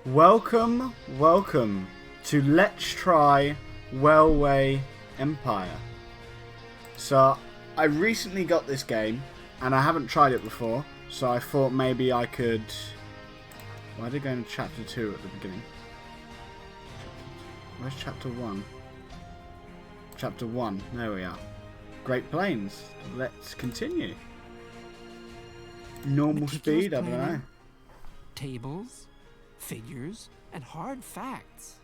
Welcome to Let's Try Railway Empire. So, I recently got this game, and I haven't tried it before, so I thought maybe I could... Why did I go into Chapter 2 at the beginning? Where's Chapter 1? Chapter 1, there we are. Great Plains. Let's continue. Normal speed, I don't know. Tables, figures, and hard facts.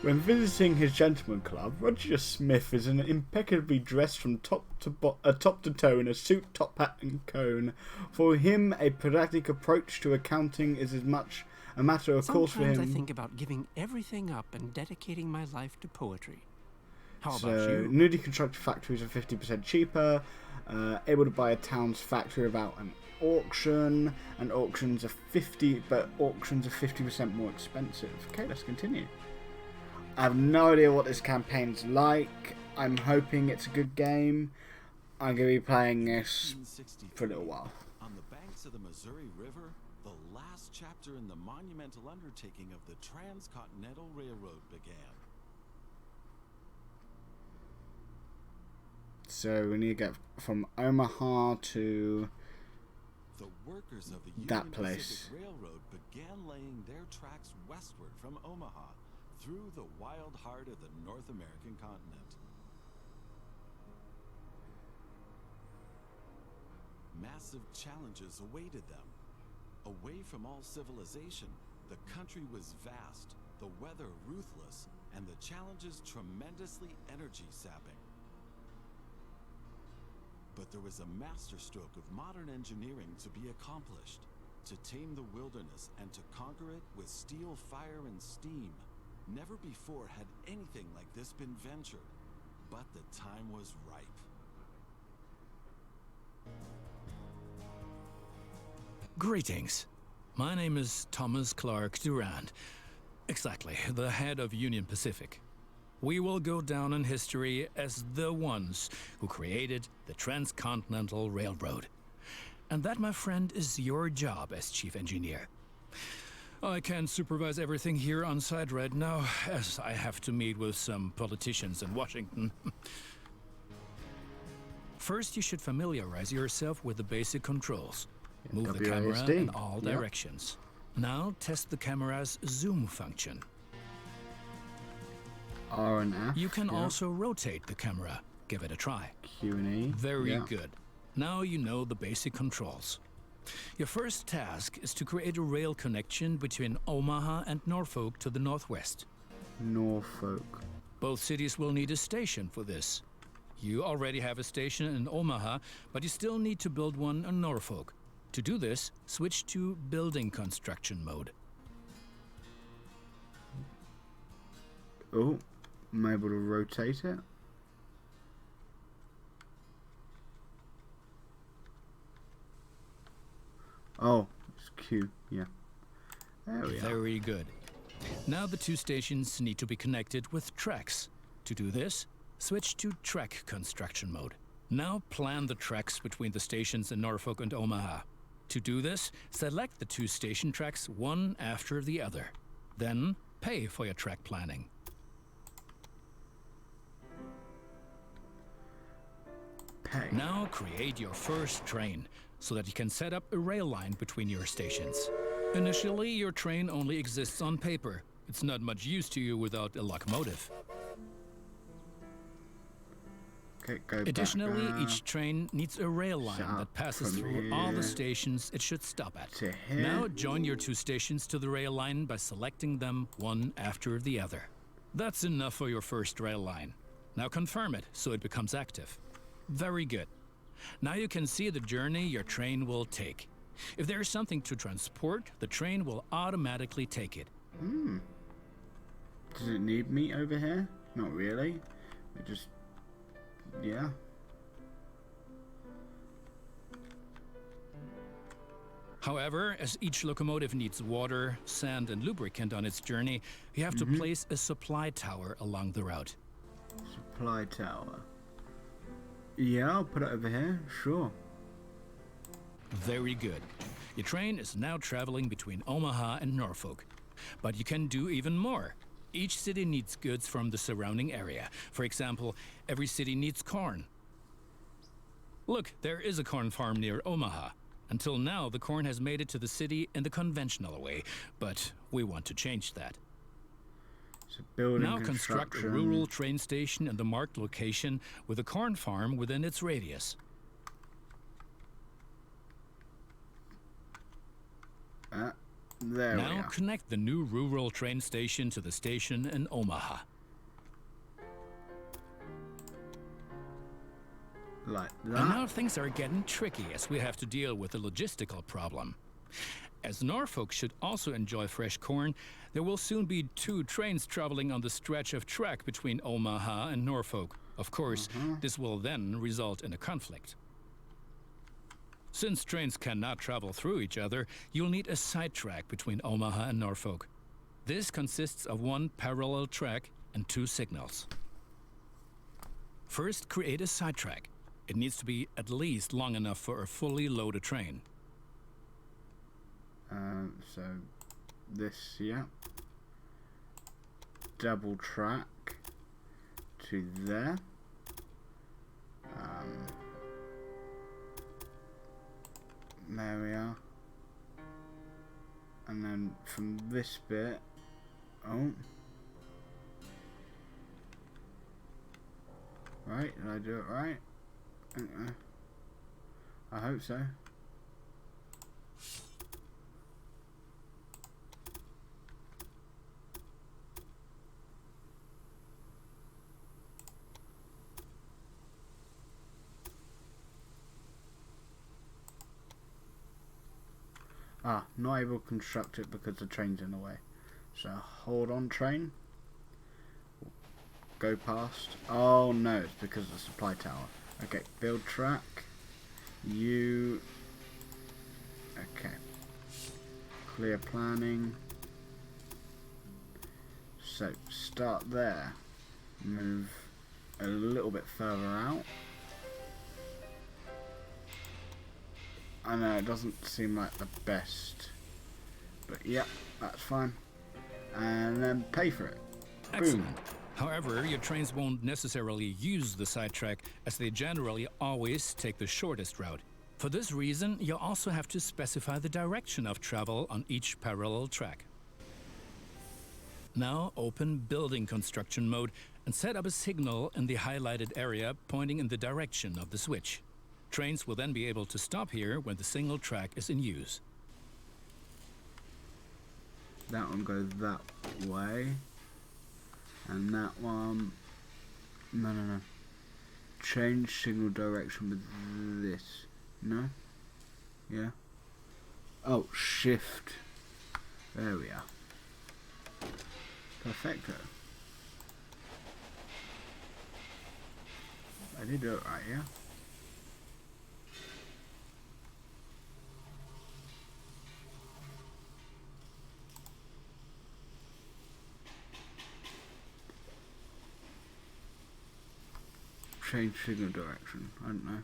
When visiting his gentleman club, Roger Smith is impeccably dressed from top to toe in a suit, top hat, and cone. For him, a pragmatic approach to accounting is as much a matter of course for him. Sometimes I think about giving everything up and dedicating my life to poetry. How about you? Newly constructed factories are 50% cheaper. Able to buy a town's factory without an auction, and auctions are 50% more expensive. Okay, let's continue. I have no idea what this campaign's like. I'm hoping it's a good game. I'm going to be playing this for a little while. On the banks of the Missouri River, the last chapter in the monumental undertaking of the Transcontinental Railroad began. So we need to get from Omaha to the workers of the Union that place. Pacific Railroad began laying their tracks westward from Omaha through the wild heart of the North American continent. Massive challenges awaited them. Away from all civilization, the country was vast, the weather ruthless, and the challenges tremendously energy-sapping. But there was a masterstroke of modern engineering to be accomplished, to tame the wilderness and to conquer it with steel, fire, and steam. Never before had anything like this been ventured, but the time was ripe. Greetings. My name is Thomas Clark Durand. Exactly, the head of Union Pacific. We will go down in history as the ones who created the Transcontinental Railroad. And that, my friend, is your job as chief engineer. I can't supervise everything here on site right now, as I have to meet with some politicians in Washington. First, you should familiarize yourself with the basic controls. Move the camera in all directions. Now, test the camera's zoom function. R and F. You can also rotate the camera. Give it a try. Q and E. Very good. Now you know the basic controls. Your first task is to create a rail connection between Omaha and Norfolk to the northwest. Norfolk. Both cities will need a station for this. You already have a station in Omaha, but you still need to build one in Norfolk. To do this, switch to building construction mode. Oh, I'm able to rotate it. Oh, it's Q, yeah. There we are. Very good. Now the two stations need to be connected with tracks. To do this, switch to track construction mode. Now plan the tracks between the stations in Norfolk and Omaha. To do this, select the two station tracks one after the other. Then pay for your track planning. Pay. Now create your first train, so that you can set up a rail line between your stations. Initially, your train only exists on paper. It's not much use to you without a locomotive. Okay, go Additionally, back, each train needs a rail line that passes through all the stations it should stop at. Now join your two stations to the rail line by selecting them one after the other. That's enough for your first rail line. Now confirm it so it becomes active. Very good. Now you can see the journey your train will take. If there is something to transport, the train will automatically take it. Does it need me over here? Not really. It just... yeah. However, as each locomotive needs water, sand, and lubricant on its journey, you have to place a supply tower along the route. Supply tower. Yeah, I'll put it over here, sure. Very good. Your train is now traveling between Omaha and Norfolk. But you can do even more. Each city needs goods from the surrounding area. For example, every city needs corn. Look, there is a corn farm near Omaha. Until now, the corn has made it to the city in the conventional way, but we want to change that. So building Now construct a construction. rural train station in the marked location with a corn farm within its radius. There we Now are. connect the new rural train station to the station in Omaha. Like And that. now things are getting tricky as we have to deal with a logistical problem. As Norfolk should also enjoy fresh corn, there will soon be 2 trains traveling on the stretch of track between Omaha and Norfolk. Of course, this will then result in a conflict. Since trains cannot travel through each other, you'll need a sidetrack between Omaha and Norfolk. This consists of 1 parallel track and 2 signals. First, create a sidetrack. It needs to be at least long enough for a fully loaded train. So this, yeah. Double track to there. There we are. And then from this bit, oh. Right, did I do it right? I hope so. Not able to construct it because the train's in the way. So hold on, train. Go past. Oh no, it's because of the supply tower. Okay, build track. You. Okay. Clear planning. So start there. Move a little bit further out. I know it doesn't seem like the best, but yeah, that's fine. And then pay for it. Excellent. Boom. However, your trains won't necessarily use the sidetrack, as they generally always take the shortest route. For this reason, you'll also have to specify the direction of travel on each parallel track. Now open building construction mode and set up a signal in the highlighted area pointing in the direction of the switch. Trains will then be able to stop here when the single track is in use. That one goes that way. And that one... No. Change signal direction with this. No? Yeah? Oh, shift. There we are. Perfecto. I did do it right, yeah? Change signal direction. I don't know.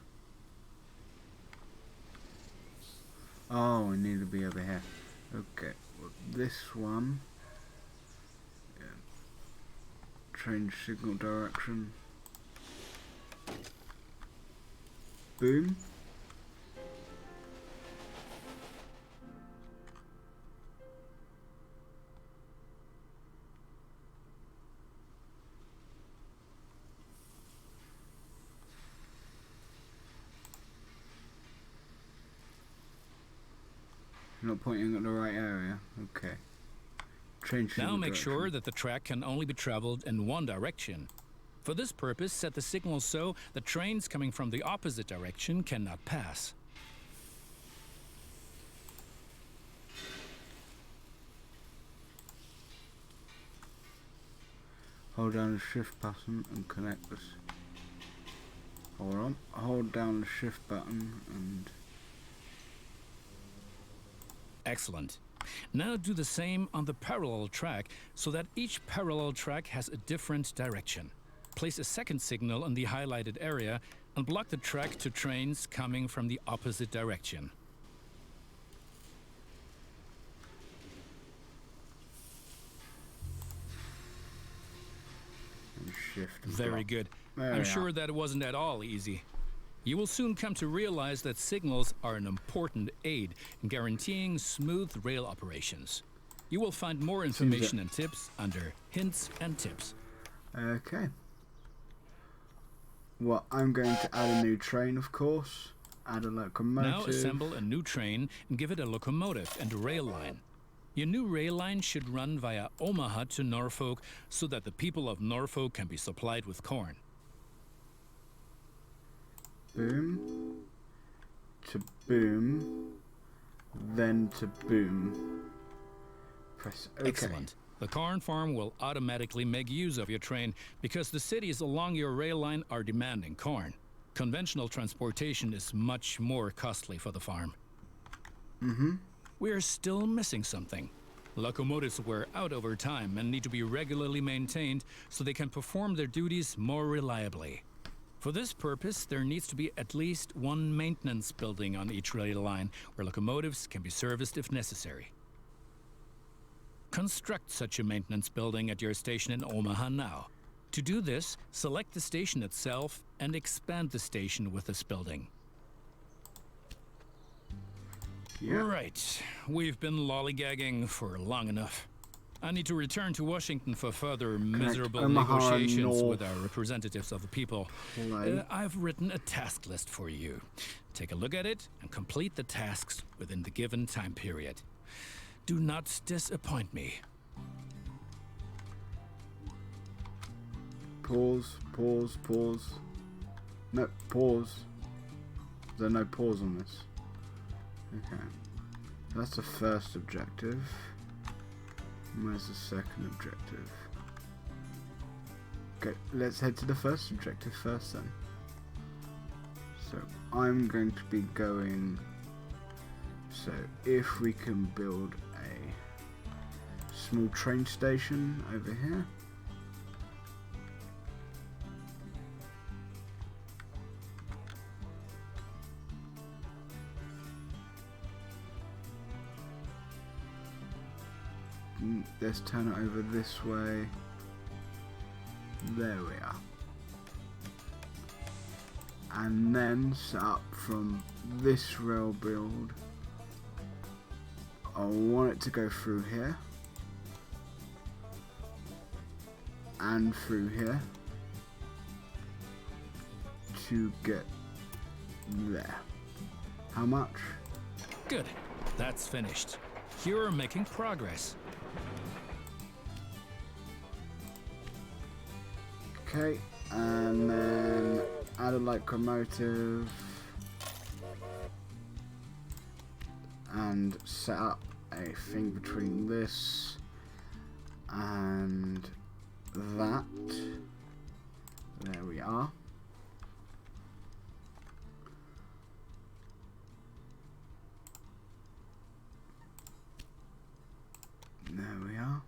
Oh, I need to be over here. Okay, well, this one. Yeah. Change signal direction. Boom. Not pointing at the right area. Okay. Change Now signal make direction. sure that the track can only be traveled in one direction. For this purpose, set the signal so that trains coming from the opposite direction cannot pass. Hold down the shift button and connect this. Hold on. Hold down the shift button and... Excellent. Now do the same on the parallel track so that each parallel track has a different direction. Place a second signal in the highlighted area and block the track to trains coming from the opposite direction. Shift and Very block. good. There I'm we sure are. that it wasn't at all easy. You will soon come to realize that signals are an important aid in guaranteeing smooth rail operations. You will find more information and tips under Hints and Tips. Okay. Well, I'm going to add a new train, of course. Add a locomotive. Now assemble a new train and give it a locomotive and a rail line. Your new rail line should run via Omaha to Norfolk so that the people of Norfolk can be supplied with corn. Boom. To boom. Then to boom. Press OK. Excellent. The corn farm will automatically make use of your train because the cities along your rail line are demanding corn. Conventional transportation is much more costly for the farm. We're still missing something. Locomotives wear out over time and need to be regularly maintained so they can perform their duties more reliably. For this purpose, there needs to be at least one maintenance building on each rail line where locomotives can be serviced if necessary. Construct such a maintenance building at your station in Omaha now. To do this, select the station itself and expand the station with this building. Yeah. Right, we've been lollygagging for long enough. I need to return to Washington for further miserable Omaha negotiations North with our representatives of the people. Line. I've written a task list for you. Take a look at it and complete the tasks within the given time period. Do not disappoint me. Pause, pause, pause. No, pause. There's no pause on this. Okay. That's the first objective. Where's the second objective? Okay, let's head to the first objective first then. So I'm going to be going... So if we can build a small train station over here. Let's turn it over this way. There we are. And then set up from this rail build. I want it to go through here. And through here. To get there. How much? Good. That's finished. You're making progress. Okay, and then add a locomotive and set up a thing between this and that. There we are. There we are.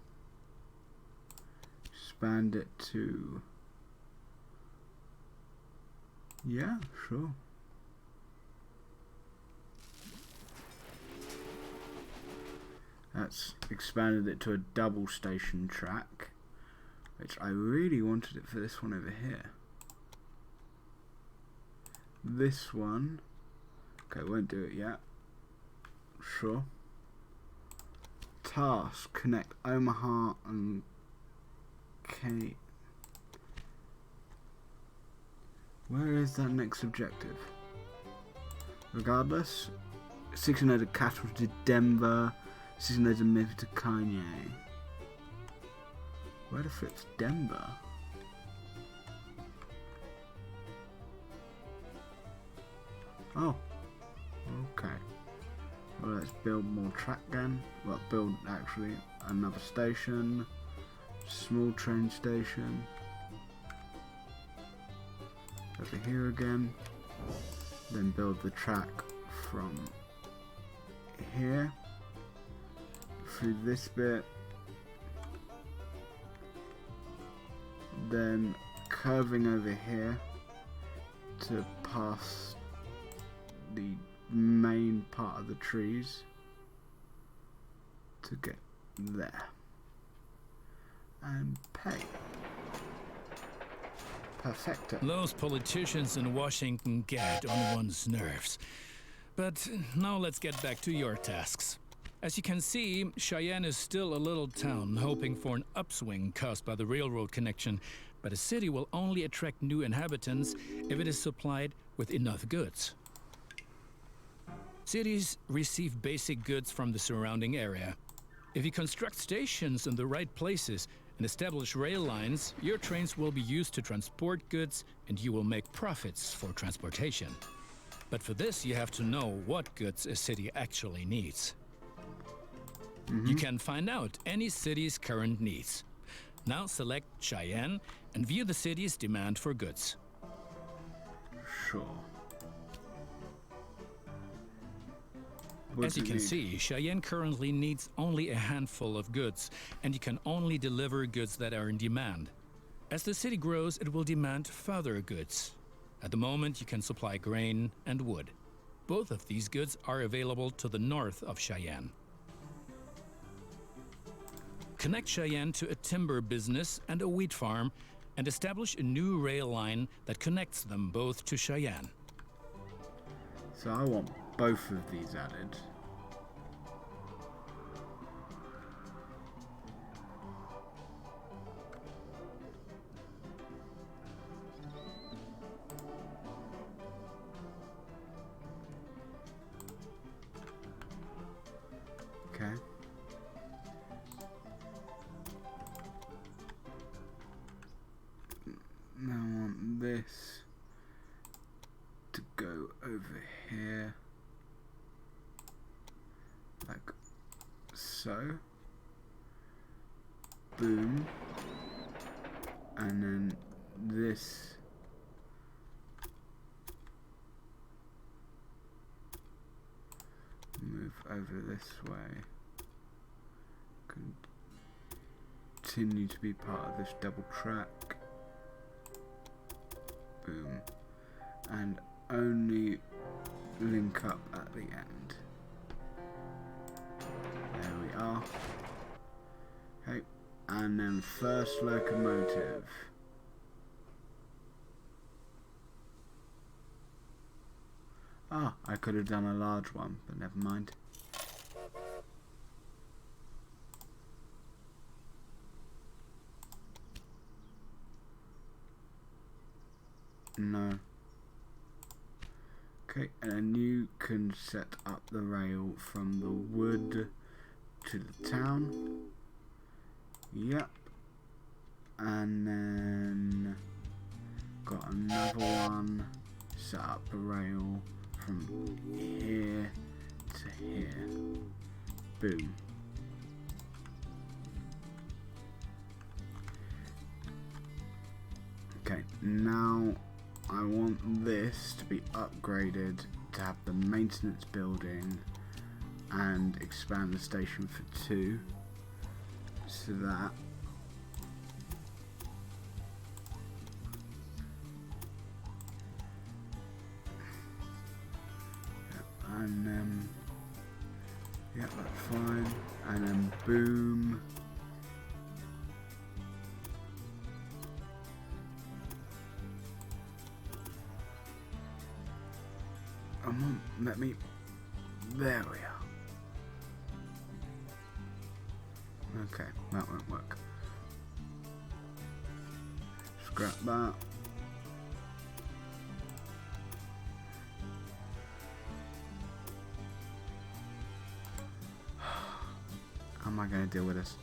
Expand it to... Yeah, sure. That's expanded it to a double station track, which I really wanted it for this one over here. This one, okay, won't do it yet. Sure. Task, connect Omaha and Kate. Where is that next objective? Regardless, 600 of cattle to Denver, 600 of myth to Kanye. Where the flip's Denver? Oh, okay. Well, let's build more track then. Well, build actually another station, small train station. Over here again, then build the track from here through this bit, then curving over here to pass the main part of the trees to get there and pay. Perfecto. Those politicians in Washington get on one's nerves. But now let's get back to your tasks. As you can see, Cheyenne is still a little town hoping for an upswing caused by the railroad connection, but a city will only attract new inhabitants if it is supplied with enough goods. Cities receive basic goods from the surrounding area. If you construct stations in the right places and establish rail lines, your trains will be used to transport goods and you will make profits for transportation. But for this, you have to know what goods a city actually needs. You can find out any city's current needs. Now select Cheyenne and view the city's demand for goods. Sure. As you can see, Cheyenne currently needs only a handful of goods, and you can only deliver goods that are in demand. As the city grows, it will demand further goods. At the moment, you can supply grain and wood. Both of these goods are available to the north of Cheyenne. Connect Cheyenne to a timber business and a wheat farm, and establish a new rail line that connects them both to Cheyenne. So I want both of these added. Okay. Now I want this to go over here, like so. Boom. And then this move over this way. Continue to be part of this double track. Boom. And only link up at the end. There we are. Okay. And then first locomotive. Ah, I could have done a large one, but never mind. No. Okay, and then you can set up the rail from the wood to the town. Yep. And then got another one. Set up a rail from here to here. Boom. Okay, now I want this to be upgraded to have the maintenance building and expand the station for 2. So that and then yeah, that's fine. And then boom. Let me. There we are. Okay, that won't work. Scrap that. How am I going to deal with this?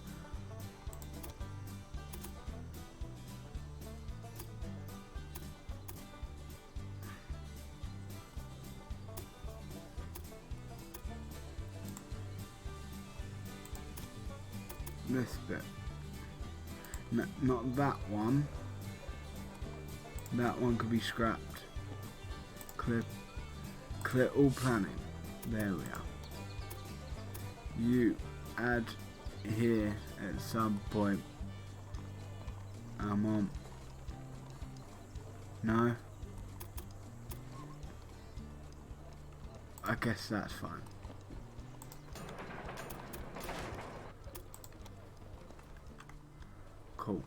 This bit. No, not that one. That one could be scrapped. Clear all planning. There we are. You add here at some point. I'm on. No. I guess that's fine. Cool.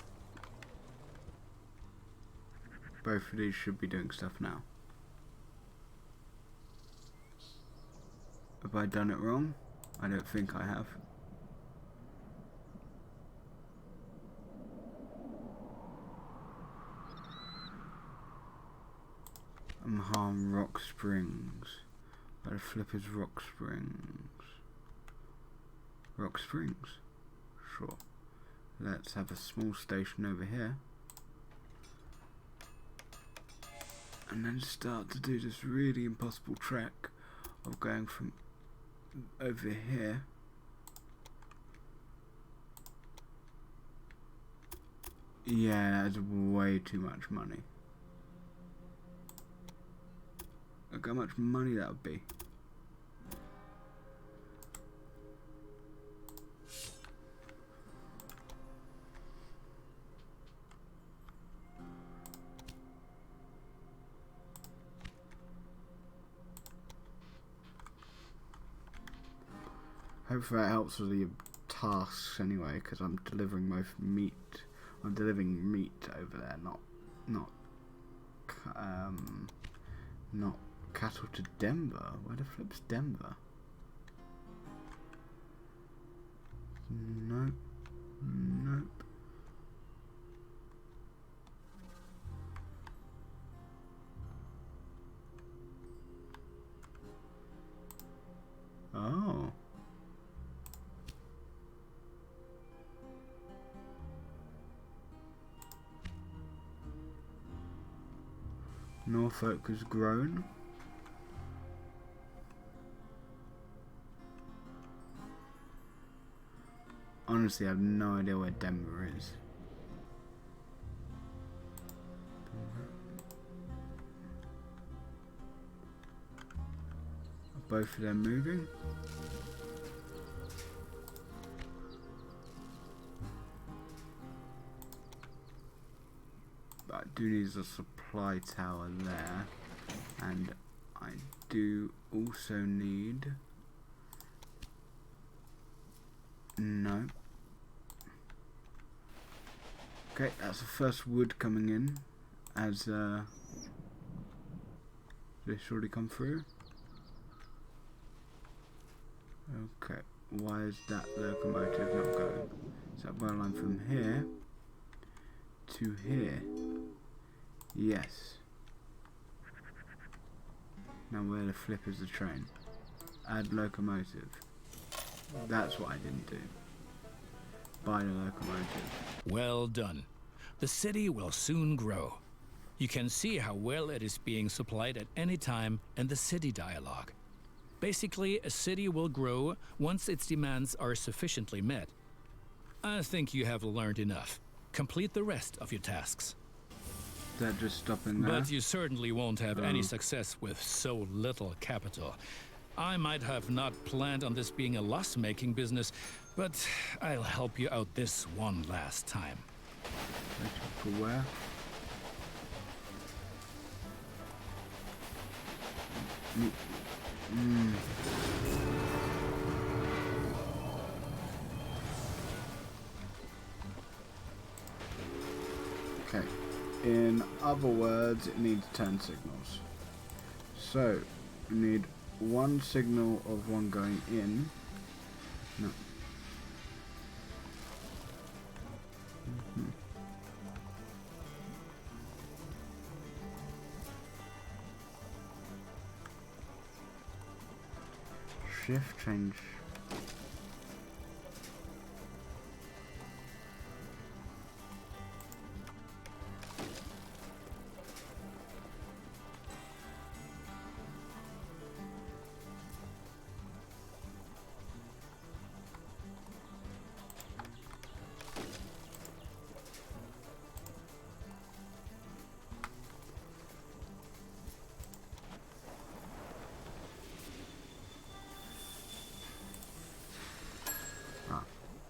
Both of these should be doing stuff now. Have I done it wrong? I don't think I have. Omaha Rock Springs. Where the flip is Rock Springs? Rock Springs? Sure. Let's have a small station over here. And then start to do this really impossible trek of going from over here yeah, that's way too much money. Look how much money that would be. Hopefully that helps with the tasks anyway, because I'm delivering both meat. I'm delivering meat over there, not cattle to Denver. Where the flip's Denver? Nope. Nope. Oh. Norfolk has grown. Honestly, I have no idea where Denver is. Are both of them moving? But I do need a supply tower there, and I do also need... No. Okay, that's the first wood coming in. Has this already come through? Okay, why is that locomotive not going? Is that rail line from here to here? Yes. Now where the flip is the train? Add locomotive. That's what I didn't do. Buy the locomotive. Well done. The city will soon grow. You can see how well it is being supplied at any time in the city dialogue. Basically, a city will grow once its demands are sufficiently met. I think you have learned enough. Complete the rest of your tasks. Is that just stopping there? But you certainly won't have any success with so little capital. I might have not planned on this being a loss-making business, but I'll help you out this one last time. For where? Okay. In other words, it needs turn signals. So, we need one signal of one going in. No. Shift change.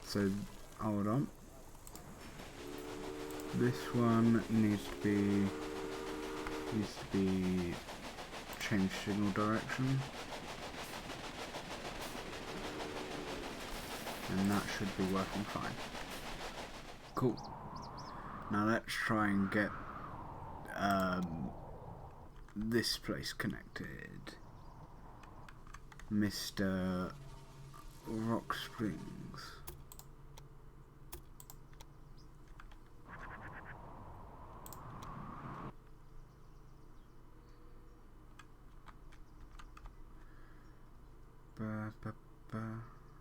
So, hold on. This one needs to be change signal direction, and that should be working fine. Cool. Now let's try and get this place connected? Mr. Rock Springs.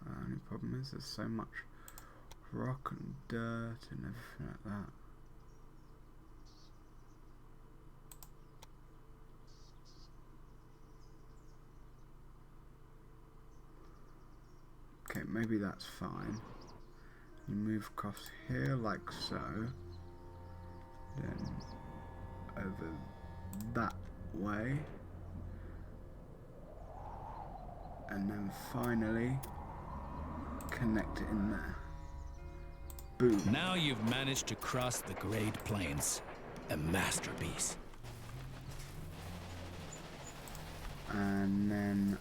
Only problem is there's so much rock and dirt and everything like that. Okay, maybe that's fine. You move across here like so. Then over that way. And then finally connect it in there. Boom. Now you've managed to cross the Great Plains. A masterpiece. And then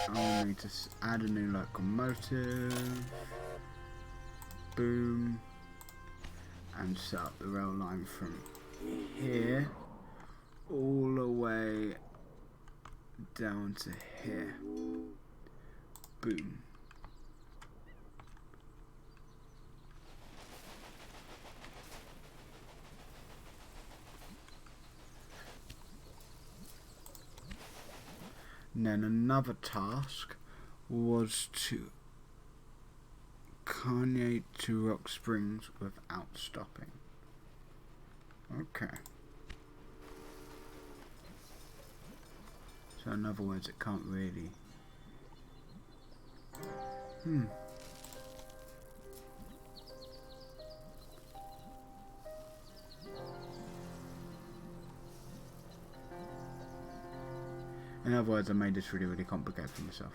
I'll need to add a new locomotive. Boom. And set up the rail line from here all the way down to here. Boom. And then another task was to Kanye to Rock Springs without stopping. Okay. So in other words, it can't really... In other words, I made this really, really complicated for myself.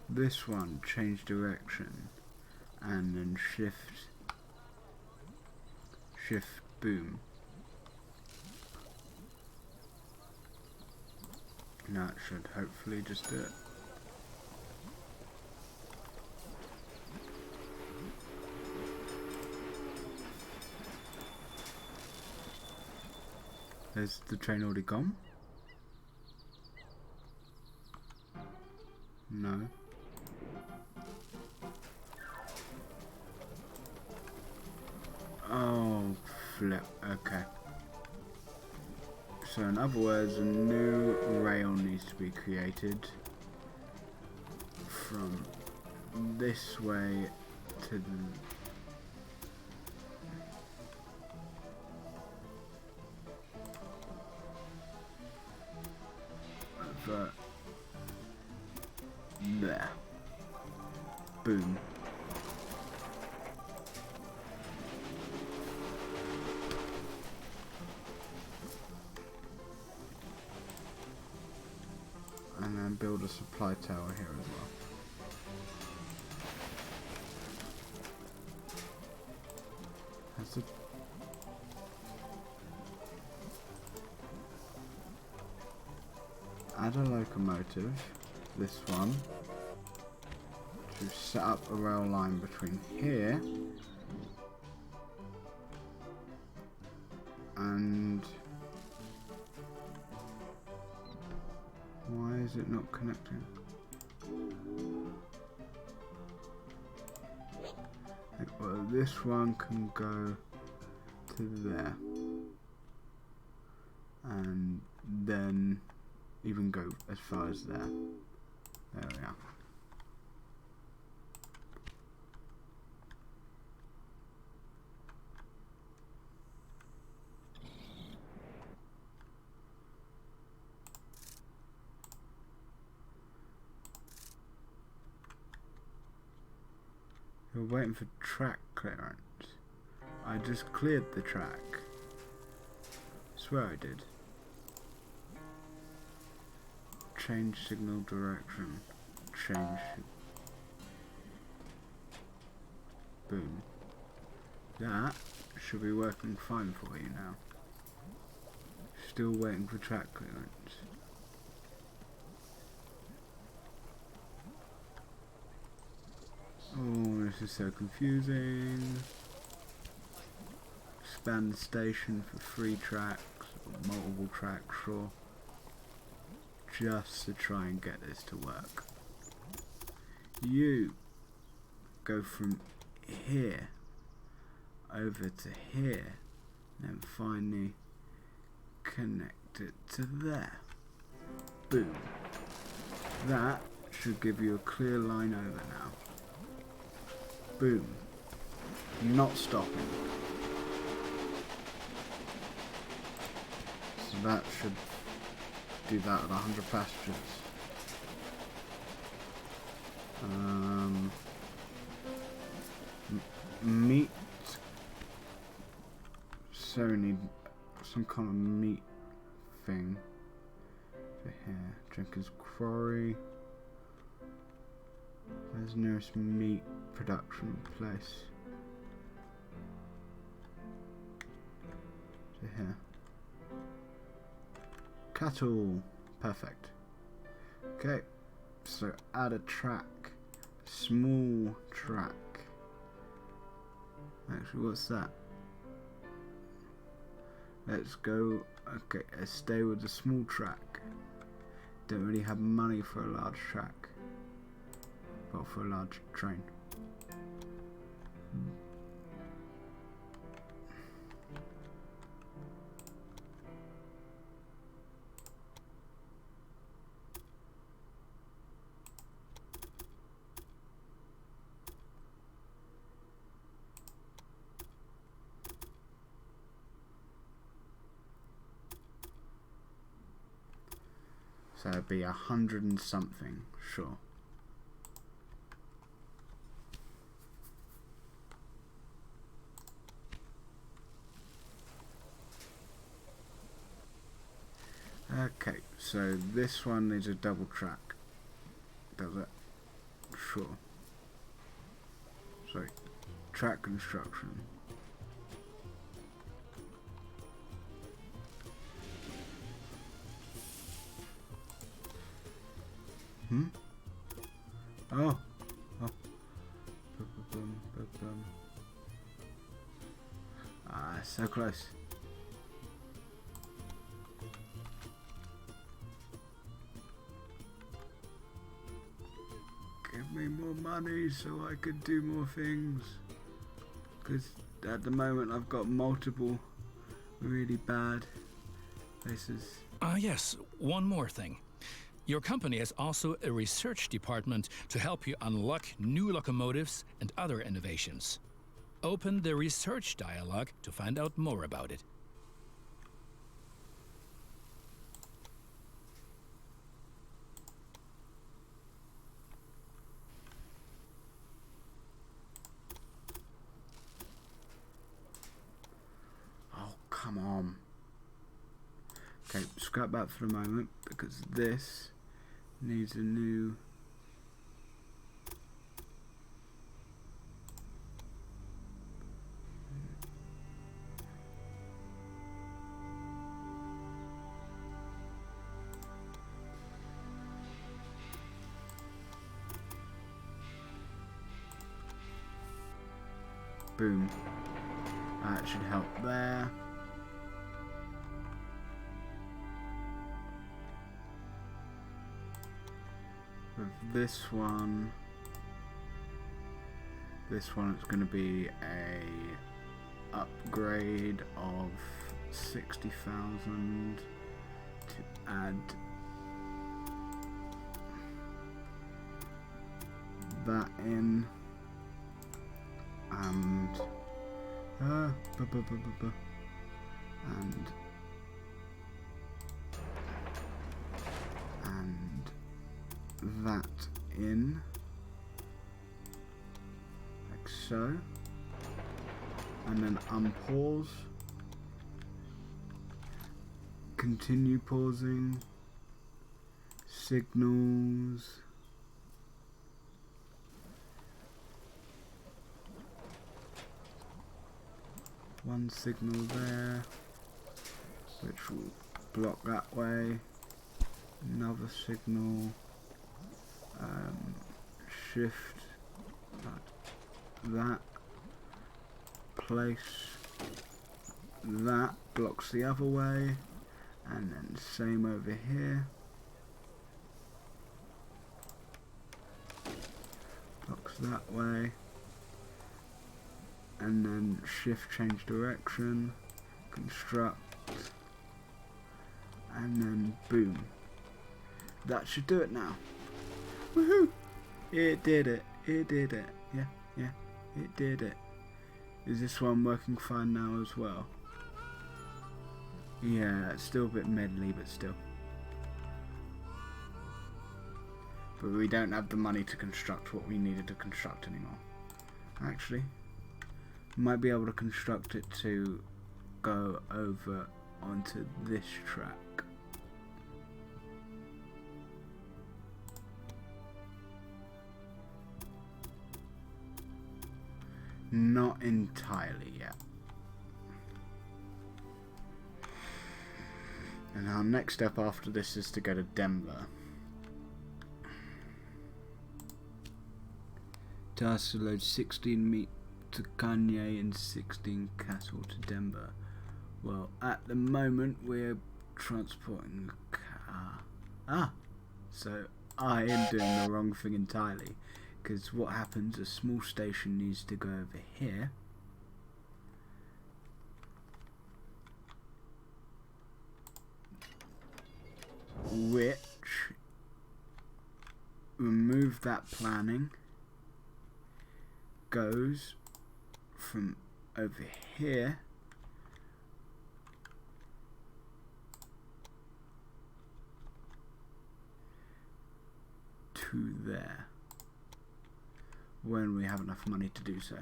This one, change direction, and then shift, boom. Now it should hopefully just do it. Has the train already gone? No. Oh, flip. Okay. So in other words, a new rail needs to be created from this way to the... there. Boom. And then build a supply tower here as well. That's it. Add a locomotive, this one, to set up a rail line between here and why is it not connecting? Well, this one can go to there and then even go as far as there. There we are. You're waiting for track clearance. I just cleared the track. Swear I did. Change signal direction. Change. Boom. That should be working fine for you now. Still waiting for track clearance. Oh, this is so confusing. Expand the station for 3 tracks, or multiple tracks, sure. Just to try and get this to work. You go from here over to here, and then finally connect it to there. Boom. That should give you a clear line over now. Boom. Not stopping. So that should do that at 100 passengers. Meat. So we need some kind of meat thing for here. Jenkins Quarry. Where's the nearest meat production place? To here. Cattle. Perfect. Okay, so add a track. Small track. Actually, what's that? Let's go. Okay, let's stay with the small track. Don't really have money for a large track. Well, for a large train. So it'd be 100 and something, sure. Okay, so this one is a double track. Does it? Sure. Sorry. Track construction. Oh. Ah, so close. Give me more money so I could do more things. Because at the moment I've got multiple really bad places. Yes, one more thing. Your company has also a research department to help you unlock new locomotives and other innovations. Open the research dialogue to find out more about it. Oh, come on. Okay, scrap that for the moment because this needs a new... Boom. That should help there. With this one it's going to be a upgrade of 60,000 to add that in, and that in, like so, and then unpause, continue pausing, signals, one signal there, which will block that way, another signal, shift That. Place that, blocks the other way, and then same over here. Blocks that way, and then shift change direction, construct, and then boom. That should do it now. Woohoo! It did it. It did it. Yeah, it did it. Is this one working fine now as well? Yeah, it's still a bit medley, but still. But we don't have the money to construct what we needed to construct anymore. Actually, might be able to construct it to go over onto this track. Not entirely yet. And our next step after this is to go to Denver. Task to load 16 meat to Kanye and 16 cattle to Denver. Well, at the moment we're transporting a car. So I am doing the wrong thing entirely. Because what happens, a small station needs to go over here. Which, remove that planning, goes from over here to there. When we have enough money to do so.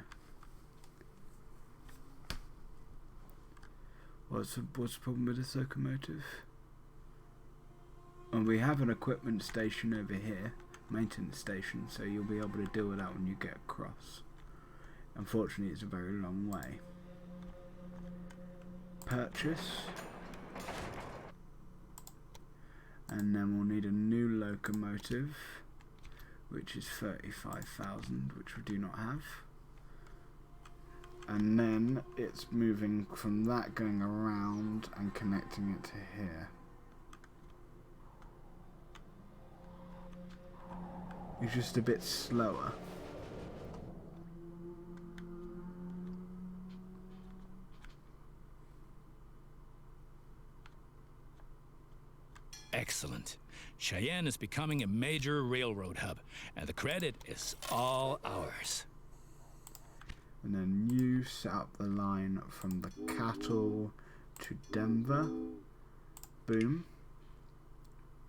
What's the problem with this locomotive? And we have an equipment station over here, maintenance station, so you'll be able to deal with that when you get across. Unfortunately, it's a very long way. Purchase. And then we'll need a new locomotive, which is 35,000, which we do not have. And then it's moving from that, going around and connecting it to here. It's just a bit slower. Excellent. Cheyenne is becoming a major railroad hub, and the credit is all ours. And then you set up the line from the cattle to Denver. Boom.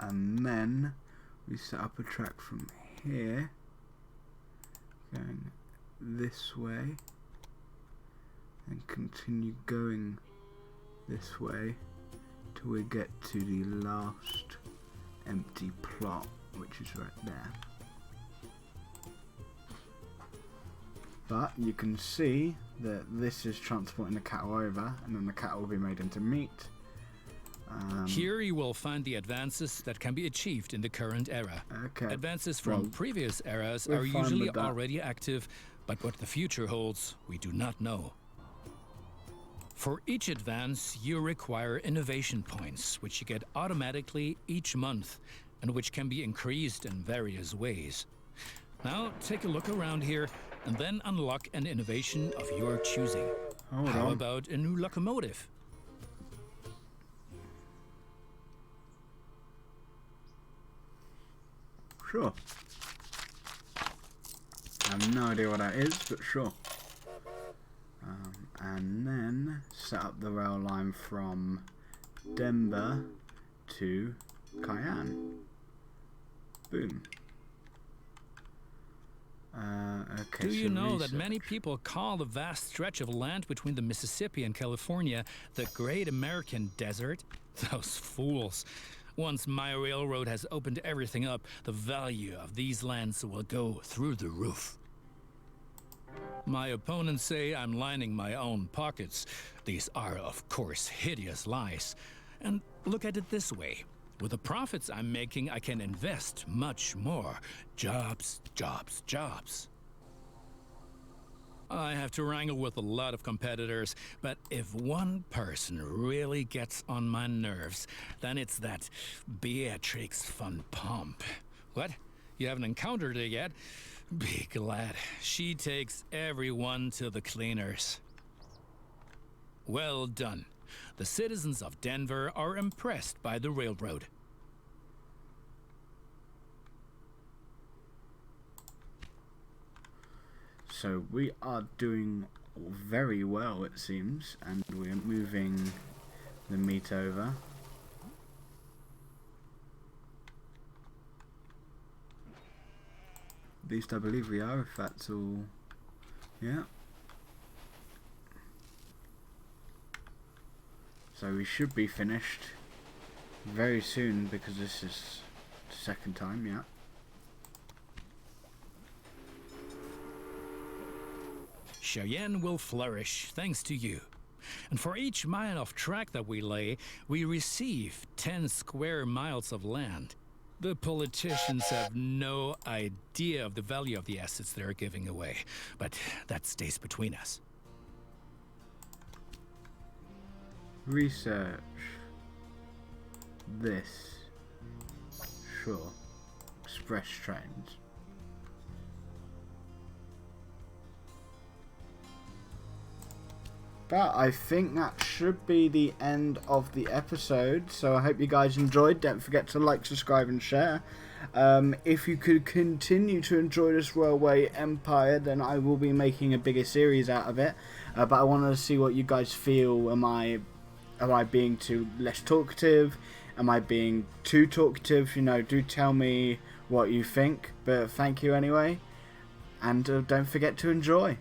And then we set up a track from here, going this way, and continue going this way till we get to the last empty plot, which is right there. But you can see that this is transporting the cattle over, and then the cattle will be made into meat. Here you will find the advances that can be achieved in the current era. Okay. Advances from previous eras we're are fine usually with that. already active, but what the future holds, we do not know. For each advance, you require innovation points, which you get automatically each month, and which can be increased in various ways. Now, take a look around here, and then unlock an innovation of your choosing. How about a new locomotive? Sure. I have no idea what that is, but sure. And then set up the rail line from Denver to Cayenne. Boom. Okay. Do you so know that research. many people call the vast stretch of land between the Mississippi and California the Great American Desert? Those fools. Once my railroad has opened everything up, the value of these lands will go through the roof. My opponents say I'm lining my own pockets. These are, of course, hideous lies. And look at it this way. With the profits I'm making, I can invest much more. Jobs, jobs, jobs. I have to wrangle with a lot of competitors, but if one person really gets on my nerves, then it's that Beatrix von Pomp. What? You haven't encountered her yet? Be glad. She takes everyone to the cleaners. Well done. The citizens of Denver are impressed by the railroad. So we are doing very well, it seems, and we're moving the meat over. At least I believe we are, if that's all. Yeah. So we should be finished very soon, because this is the second time, yeah. Cheyenne will flourish thanks to you. And for each mile of track that we lay, we receive 10 square miles of land. The politicians have no idea of the value of the assets they're giving away, but that stays between us. Research. This. Sure. Express trains. But I think that should be the end of the episode. So I hope you guys enjoyed. Don't forget to like, subscribe and share. If you could continue to enjoy this Railway Empire, then I will be making a bigger series out of it. But I wanted to see what you guys feel. Am I being too less talkative? Am I being too talkative? You know, do tell me what you think. But thank you anyway. And don't forget to enjoy.